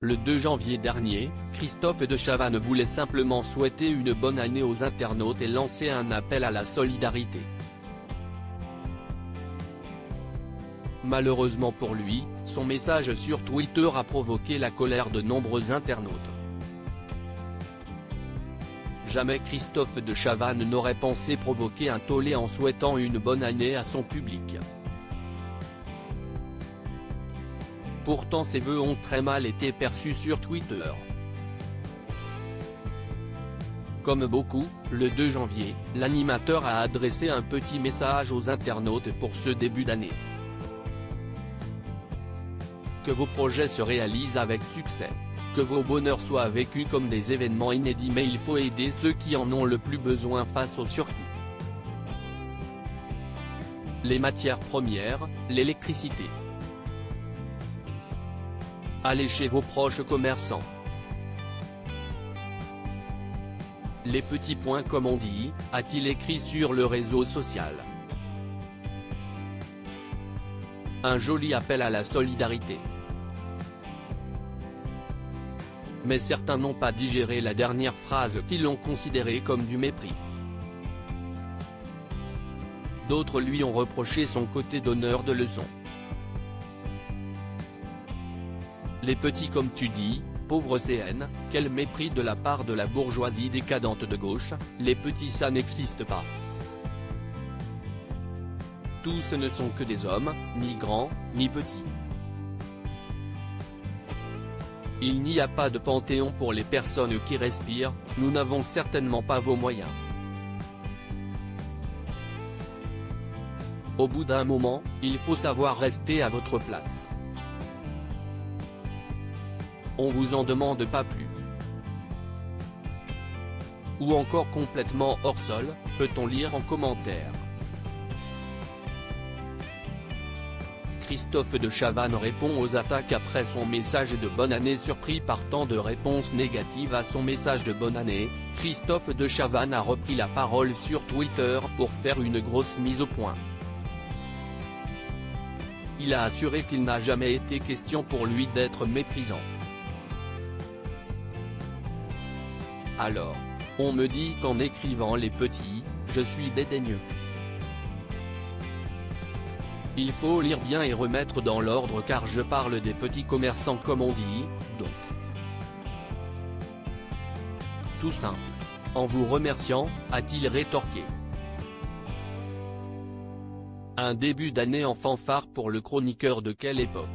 Le 2 janvier dernier, Christophe de Chavannes voulait simplement souhaiter une bonne année aux internautes et lancer un appel à la solidarité. Malheureusement pour lui, son message sur Twitter a provoqué la colère de nombreux internautes. Jamais Christophe de Chavannes n'aurait pensé provoquer un tollé en souhaitant une bonne année à son public. Pourtant ces vœux ont très mal été perçus sur Twitter. Comme beaucoup, le 2 janvier, l'animateur a adressé un petit message aux internautes pour ce début d'année. Que vos projets se réalisent avec succès. Que vos bonheurs soient vécus comme des événements inédits, mais il faut aider ceux qui en ont le plus besoin face au surcoût. Les matières premières, l'électricité. Allez chez vos proches commerçants. Les petits points comme on dit, a-t-il écrit sur le réseau social. Un joli appel à la solidarité. Mais certains n'ont pas digéré la dernière phrase qu'ils l'ont considérée comme du mépris. D'autres lui ont reproché son côté donneur de leçons. Les petits comme tu dis, pauvre CN, quel mépris de la part de la bourgeoisie décadente de gauche, les petits ça n'existe pas. Tous ne sont que des hommes, ni grands, ni petits. Il n'y a pas de panthéon pour les personnes qui respirent, nous n'avons certainement pas vos moyens. Au bout d'un moment, il faut savoir rester à votre place. On vous en demande pas plus. Ou encore complètement hors sol, peut-on lire en commentaire. Christophe de Chavannes répond aux attaques après son message de bonne année. Surpris par tant de réponses négatives à son message de bonne année, Christophe de Chavannes a repris la parole sur Twitter pour faire une grosse mise au point. Il a assuré qu'il n'a jamais été question pour lui d'être méprisant. Alors, on me dit qu'en écrivant les petits, je suis dédaigneux. Il faut lire bien et remettre dans l'ordre car je parle des petits commerçants comme on dit, donc. Tout simple. En vous remerciant, a-t-il rétorqué. Un début d'année en fanfare pour le chroniqueur de quelle époque.